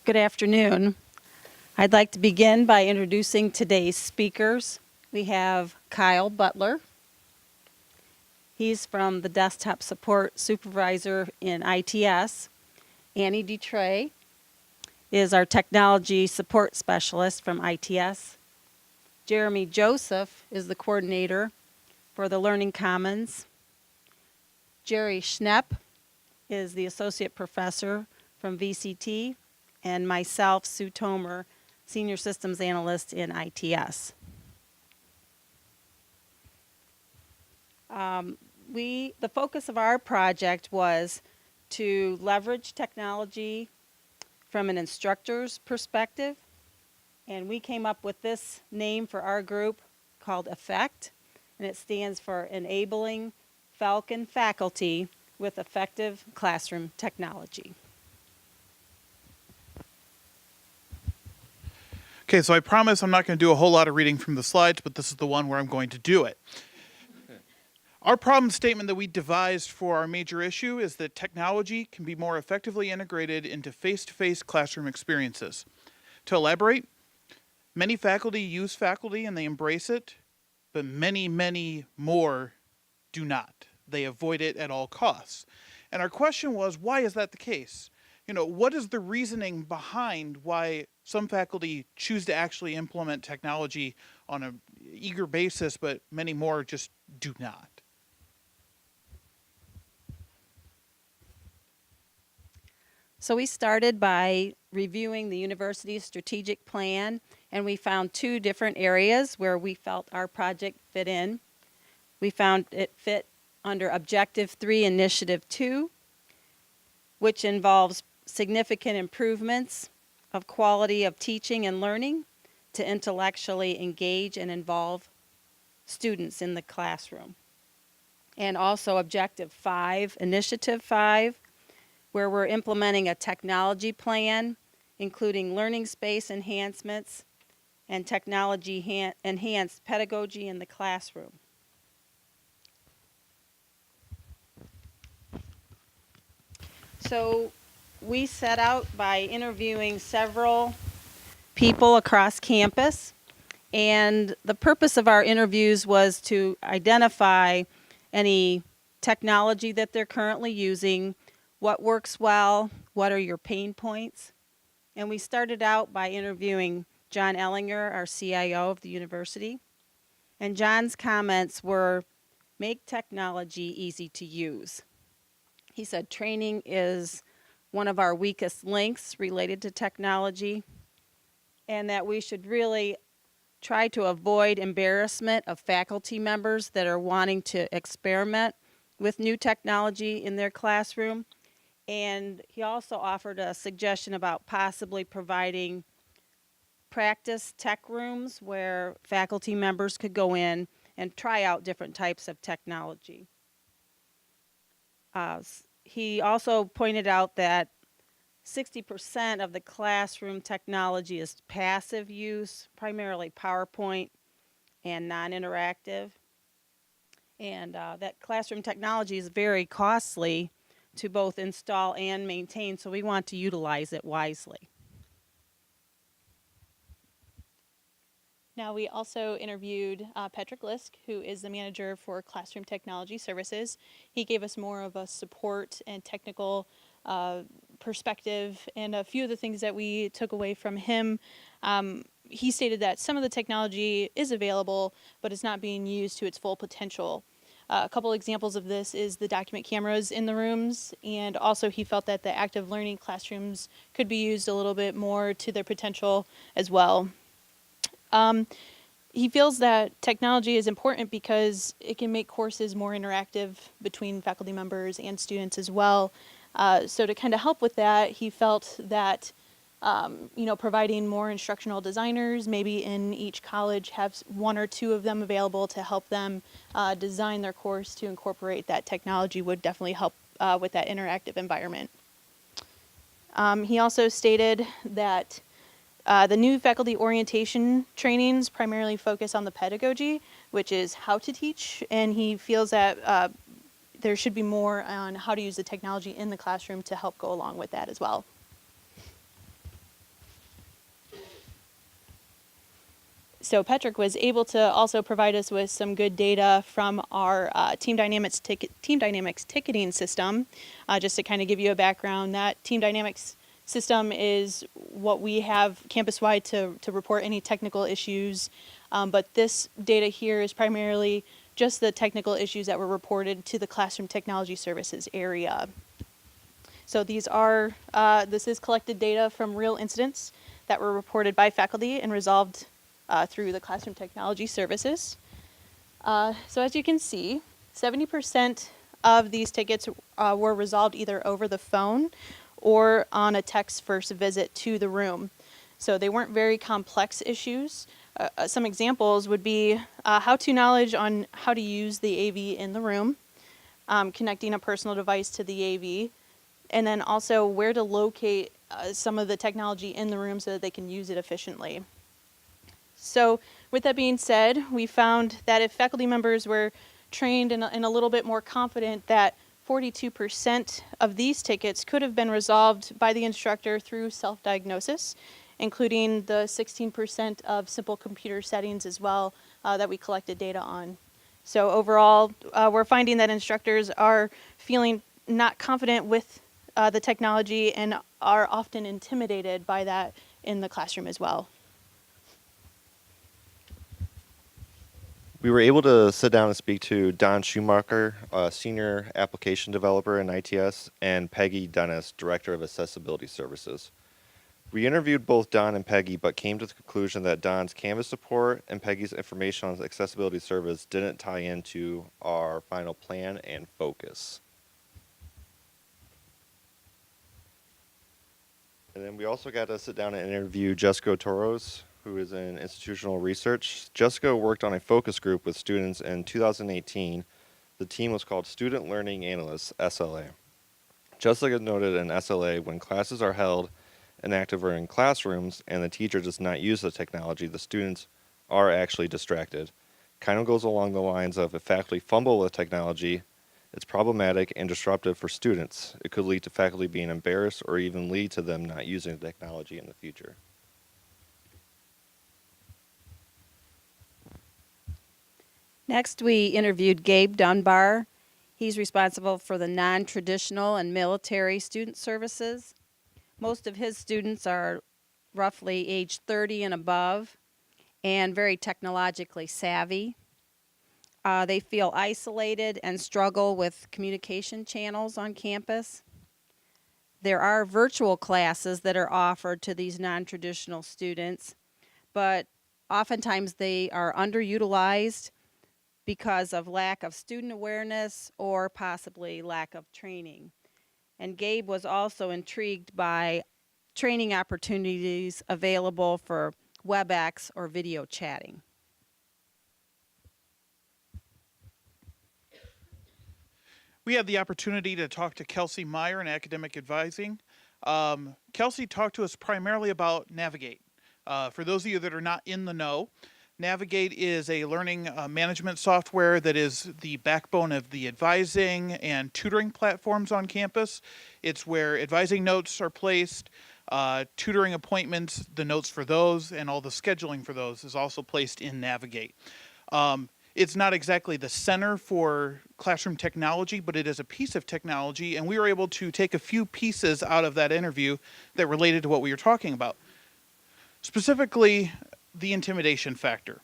Good afternoon. I'd like to begin by introducing today's speakers. We have Kyle Butler. He's from the Desktop Support Supervisor in ITS. Annie Dutray is our Technology Support Specialist from ITS. Jeremy Joseph is the Coordinator for the Learning Commons. Jerry Schnepp is the Associate Professor from VCT. And myself, Sue Tomer, Senior Systems Analyst in ITS. The focus of our project was to leverage technology from an instructor's perspective, and we came up with this name for our group called EFFECT, and it stands for Enabling Falcon Faculty with Effective Classroom Technology. Okay, so I promise I'm not going to do a whole lot of reading from the slides, but this is the one where I'm going to do it. Our problem statement that we devised for our major issue is that technology can be more effectively integrated into face-to-face classroom experiences. To elaborate, many faculty use faculty and they embrace it, but many, many more do not. They avoid it at all costs. And our question was, why is that the case? What is the reasoning behind why some faculty choose to actually implement technology on an eager basis, but many more just do not? So we started by reviewing the university's strategic plan, and we found two different areas where we felt our project fit in. We found it fit under Objective 3, Initiative 2, which involves significant improvements of quality of teaching and learning to intellectually engage and involve students in the classroom. And also Objective 5, Initiative 5, where we're implementing a technology plan, including learning space enhancements and technology enhanced pedagogy in the classroom. So we set out by interviewing several people across campus, and the purpose of our interviews was to identify any technology that they're currently using, what works well, what are your pain points. And we started out by interviewing John Ellinger, our CIO of the university. And John's comments were, make technology easy to use. He said training is one of our weakest links related to technology, and that we should really try to avoid embarrassment of faculty members that are wanting to experiment with new technology in their classroom. And he also offered a suggestion about possibly providing practice tech rooms where faculty members could go in and try out different types of technology. He also pointed out that 60% of the classroom technology is passive use, primarily PowerPoint and non-interactive. And that classroom technology is very costly to both install and maintain, so we want to utilize it wisely. Now, we also interviewed Patrick Lisk, who is the manager for Classroom Technology Services. He gave us more of a support and technical perspective, and a few of the things that we took away from him. He stated that some of the technology is available, but it's not being used to its full potential. A couple examples of this is the document cameras in the rooms, and also he felt that the active learning classrooms could be used a little bit more to their potential as well. He feels that technology is important because it can make courses more interactive between faculty members and students as well. So to kind of help with that, he felt that providing more instructional designers, maybe in each college, have one or two of them available to help them design their course to incorporate that technology would definitely help with that interactive environment. He also stated that the new faculty orientation trainings primarily focus on the pedagogy, which is how to teach, and he feels that there should be more on how to use the technology in the classroom to help go along with that as well. So Patrick was able to also provide us with some good data from our Team Dynamics ticketing system. Just to kind of give you a background, that Team Dynamics system is what we have campus-wide to report any technical issues. But this data here is primarily just the technical issues that were reported to the Classroom Technology Services area. So these are, this is collected data from real incidents that were reported by faculty and resolved through the Classroom Technology Services. So as you can see, 70% of these tickets were resolved either over the phone or on a text first visit to the room. So they weren't very complex issues. Some examples would be how-to knowledge on how to use the AV in the room, connecting a personal device to the AV, and then also where to locate some of the technology in the room so that they can use it efficiently. So with that being said, we found that if faculty members were trained and a little bit more confident, that 42% of these tickets could have been resolved by the instructor through self-diagnosis, including the 16% of simple computer settings as well that we collected data on. So overall, we're finding that instructors are feeling not confident with the technology and are often intimidated by that in the classroom as well. We were able to sit down and speak to Don Schumacher, Senior Application Developer in ITS, and Peggy Dennis, Director of Accessibility Services. We interviewed both Don and Peggy, but came to the conclusion that Don's Canvas support and Peggy's information on the accessibility service didn't tie into our final plan and focus. And then we also got to sit down and interview Jessica Toros, who is in institutional research. Jessica worked on a focus group with students in 2018. The team was called Student Learning Analysts, SLA. Jessica noted in SLA, when classes are held and active or in classrooms and the teacher does not use the technology, the students are actually distracted. Kind of goes along the lines of if faculty fumble with technology, it's problematic and disruptive for students. It could lead to faculty being embarrassed or even lead to them not using the technology in the future. Next, we interviewed Gabe Dunbar. He's responsible for the non-traditional and military student services. Most of his students are roughly age 30 and above and very technologically savvy. They feel isolated and struggle with communication channels on campus. There are virtual classes that are offered to these non-traditional students, but oftentimes they are underutilized because of lack of student awareness or possibly lack of training. And Gabe was also intrigued by training opportunities available for WebEx or video chatting. We had the opportunity to talk to Kelsey Meyer in academic advising. Kelsey talked to us primarily about Navigate. For those of you that are not in the know, Navigate is a learning management software that is the backbone of the advising and tutoring platforms on campus. It's where advising notes are placed, tutoring appointments, the notes for those, and all the scheduling for those is also placed in Navigate. It's not exactly the center for classroom technology, but it is a piece of technology, and we were able to take a few pieces out of that interview that related to what we were talking about. Specifically, the intimidation factor.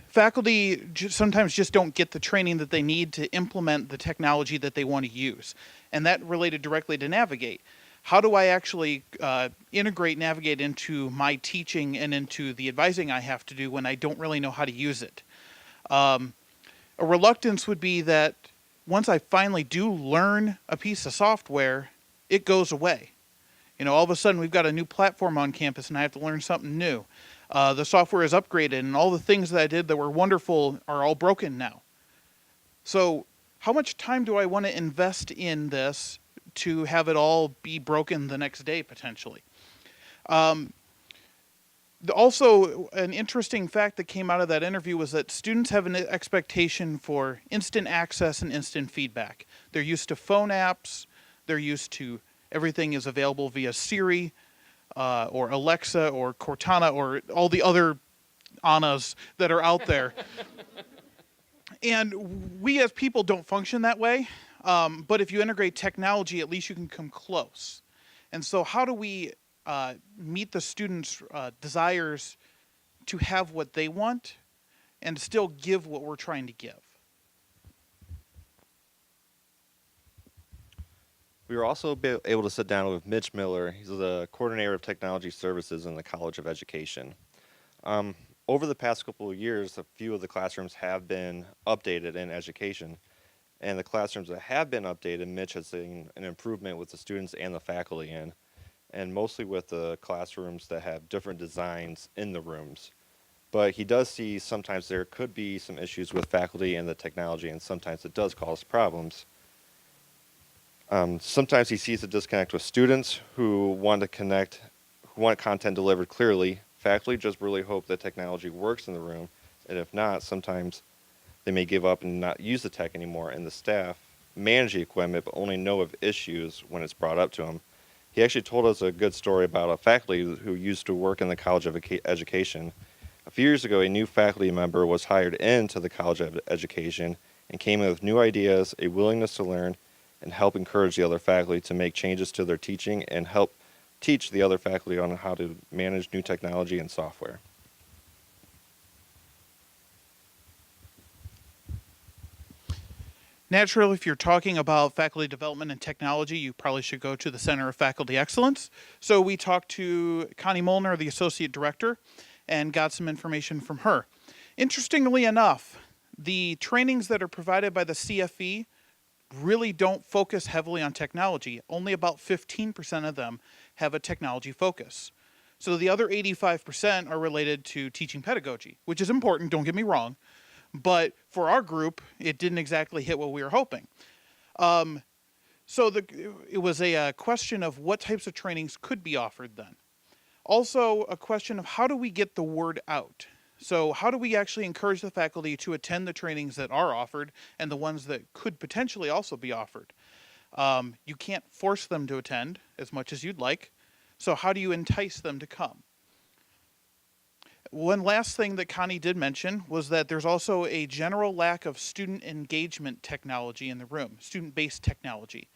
Faculty sometimes just don't get the training that they need to implement the technology that they want to use, and that related directly to Navigate. How do I actually integrate Navigate into my teaching and into the advising I have to do when I don't really know how to use it? A reluctance would be that once I finally do learn a piece of software, it goes away. You know, all of a sudden we've got a new platform on campus and I have to learn something new. The software is upgraded and all the things that I did that were wonderful are all broken now. So how much time do I want to invest in this to have it all be broken the next day potentially? Also, an interesting fact that came out of that interview was that students have an expectation for instant access and instant feedback. They're used to phone apps. They're used to everything is available via Siri or Alexa or Cortana or all the other Annas that are out there. And we as people don't function that way. But if you integrate technology, at least you can come close. And so how do we meet the students' desires to have what they want and still give what we're trying to give? We were also able to sit down with Mitch Miller. He's the coordinator of technology services in the College of Education. Over the past couple of years, a few of the classrooms have been updated in education. And the classrooms that have been updated, Mitch has seen an improvement with the students and the faculty in, and mostly with the classrooms that have different designs in the rooms. But he does see sometimes there could be some issues with faculty and the technology, and sometimes it does cause problems. Sometimes he sees a disconnect with students who want to connect, who want content delivered clearly. Faculty just really hope that technology works in the room, and if not, sometimes they may give up and not use the tech anymore, and the staff manage the equipment but only know of issues when it's brought up to them. He actually told us a good story about a faculty who used to work in the College of Education. A few years ago, a new faculty member was hired into the College of Education and came in with new ideas, a willingness to learn, and help encourage the other faculty to make changes to their teaching and help teach the other faculty on how to manage new technology and software. Naturally, if you're talking about faculty development and technology, you probably should go to the Center of Faculty Excellence. So we talked to Connie Molnar, the Associate Director, and got some information from her. Interestingly enough, the trainings that are provided by the CFE really don't focus heavily on technology. Only about 15% of them have a technology focus. So the other 85% are related to teaching pedagogy, which is important, don't get me wrong. But for our group, it didn't exactly hit what we were hoping. So it was a question of what types of trainings could be offered then. Also, a question of how do we get the word out? So how do we actually encourage the faculty to attend the trainings that are offered and the ones that could potentially also be offered? You can't force them to attend as much as you'd like. So how do you entice them to come? One last thing that Connie did mention was that there's also a general lack of student engagement technology in the room, student-based technology.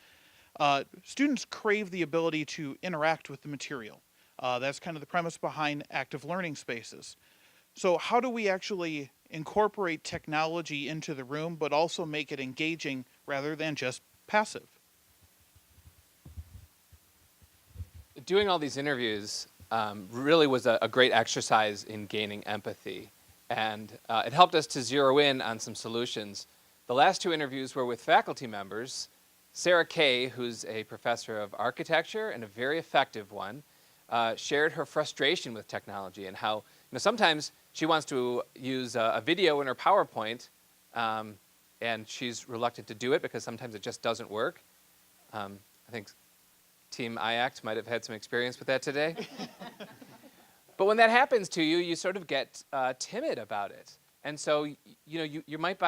Students crave the ability to interact with the material. That's kind of the premise behind active learning spaces. So how do we actually incorporate technology into the room, but also make it engaging rather than just passive? Doing all these interviews really was a great exercise in gaining empathy. And it helped us to zero in on some solutions. The last two interviews were with faculty members. Sarah Kay, who's a professor of architecture and a very effective one, shared her frustration with technology and how sometimes she wants to use a video in her PowerPoint and she's reluctant to do it because sometimes it just doesn't work. I think Team IACT might have had some experience with that today. But when that happens to you, you sort of get timid about it. And so you might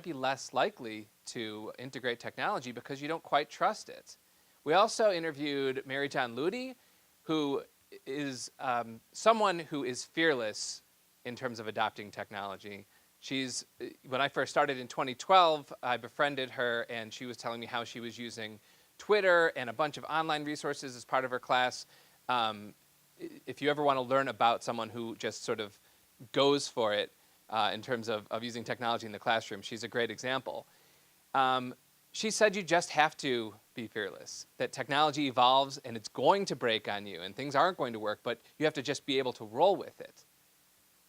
be less likely to integrate technology because you don't quite trust it. We also interviewed Mary John Ludi, who is someone who is fearless in terms of adopting technology. When I first started in 2012, I befriended her and she was telling me how she was using Twitter and a bunch of online resources as part of her class. If you ever want to learn about someone who just sort of goes for it in terms of using technology in the classroom, she's a great example. She said you just have to be fearless, that technology evolves and it's going to break on you and things aren't going to work, but you have to just be able to roll with it.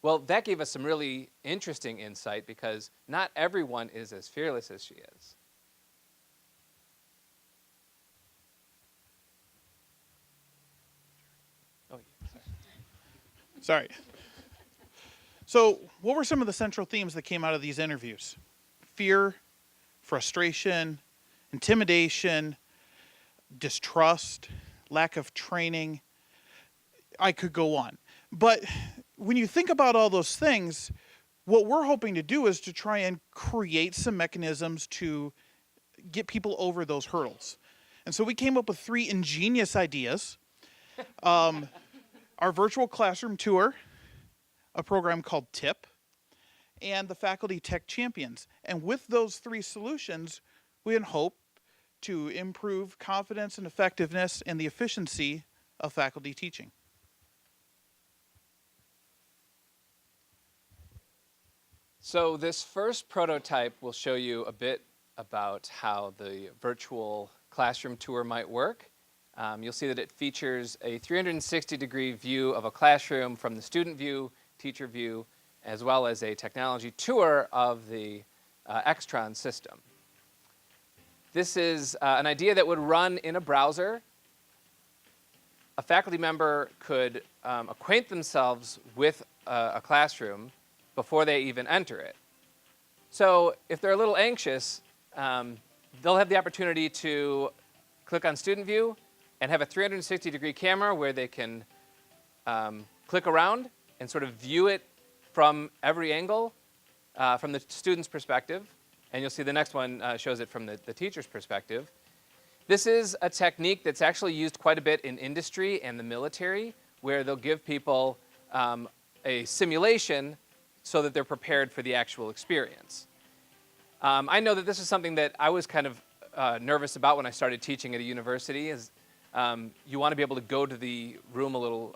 Well, that gave us some really interesting insight because not everyone is as fearless as she is. Oh, yeah, Sorry. So what were some of the central themes that came out of these interviews? Fear, frustration, intimidation, distrust, lack of training. I could go on. But when you think about all those things, what we're hoping to do is to try and create some mechanisms to get people over those hurdles. And so we came up with 3 ingenious ideas. Our virtual classroom tour, a program called TIP, and the Faculty Tech Champions. And with those three solutions, we can hope to improve confidence and effectiveness and the efficiency of faculty teaching. So this first prototype will show you a bit about how the virtual classroom tour might work. You'll see that it features a 360-degree view of a classroom from the student view, teacher view, as well as a technology tour of the Extron system. This is an idea that would run in a browser. A faculty member could acquaint themselves with a classroom before they even enter it. So if they're a little anxious, they'll have the opportunity to click on student view and have a 360-degree camera where they can click around and sort of view it from every angle from the student's perspective. And you'll see the next one shows it from the teacher's perspective. This is a technique that's actually used quite a bit in industry and the military, where they'll give people a simulation so that they're prepared for the actual experience. I know that this is something that I was kind of nervous about when I started teaching at a university. Is you want to be able to go to the room a little,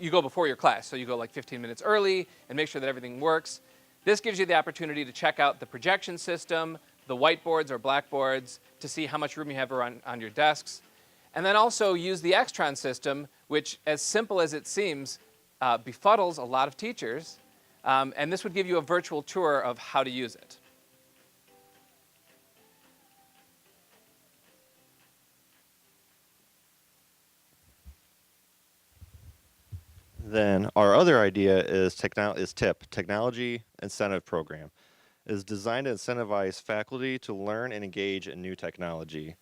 you go before your class, so you go like 15 minutes early and make sure that everything works. This gives you the opportunity to check out the projection system, the whiteboards or blackboards, to see how much room you have on your desks. And then also use the Extron system, which, as simple as it seems, befuddles a lot of teachers. And this would give you a virtual tour of how to use it. Then our other idea is TIP, Technology Incentive Program. It is designed to incentivize faculty to learn and engage in new technology.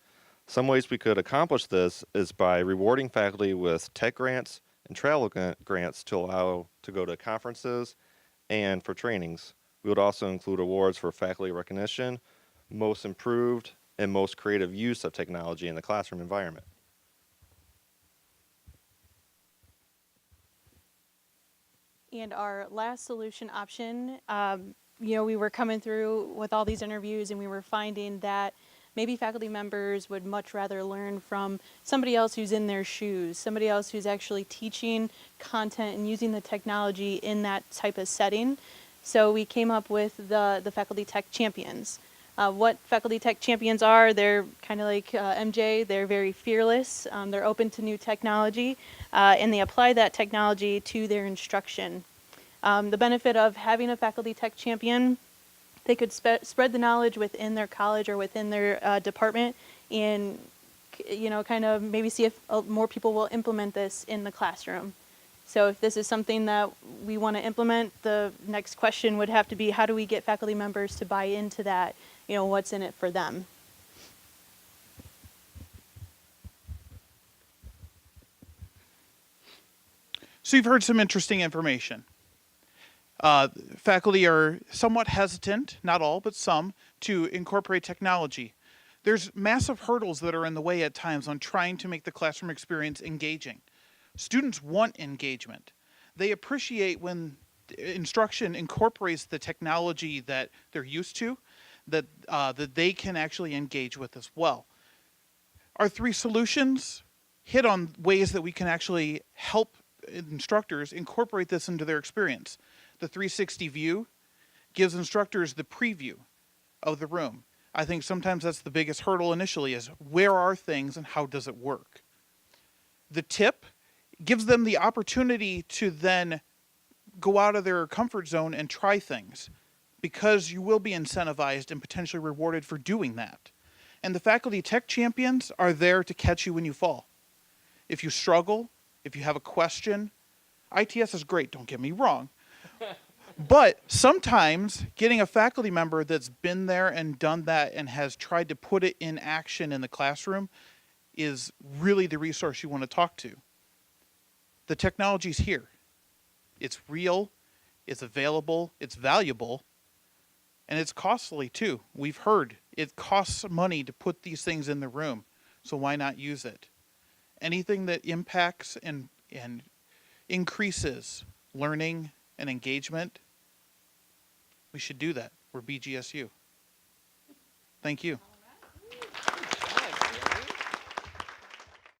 Some ways we could accomplish this is by rewarding faculty with tech grants and travel grants to allow to go to conferences and for trainings. We would also include awards for faculty recognition, most improved, and most creative use of technology in the classroom environment. And our last solution option, we were coming through with all these interviews and we were finding that maybe faculty members would much rather learn from somebody else who's in their shoes, somebody else who's actually teaching content and using the technology in that type of setting. So we came up with the Faculty Tech Champions. What Faculty Tech Champions are, they're kind of like MJ, they're very fearless, they're open to new technology, and they apply that technology to their instruction. The benefit of having a Faculty Tech Champion, they could spread the knowledge within their college or within their department and, kind of maybe see if more people will implement this in the classroom. So if this is something that we want to implement, the next question would have to be, how do we get faculty members to buy into that? What's in it for them? So you've heard some interesting information. Faculty are somewhat hesitant, not all, but some, to incorporate technology. There's massive hurdles that are in the way at times on trying to make the classroom experience engaging. Students want engagement. They appreciate when instruction incorporates the technology that they're used to, that they can actually engage with as well. Our three solutions hit on ways that we can actually help instructors incorporate this into their experience. The 360 view gives instructors the preview of the room. I think sometimes that's the biggest hurdle initially, is where are things and how does it work? The tip gives them the opportunity to then go out of their comfort zone and try things, because you will be incentivized and potentially rewarded for doing that. And the Faculty Tech Champions are there to catch you when you fall. If you struggle, if you have a question, ITS is great, don't get me wrong. But sometimes getting a faculty member that's been there and done that and has tried to put it in action in the classroom is really the resource you want to talk to. The technology's here. It's real, it's available, it's valuable, and it's costly too. We've heard it costs money to put these things in the room, so why not use it? Anything that impacts and increases learning and engagement, we should do that. We're BGSU. Thank you.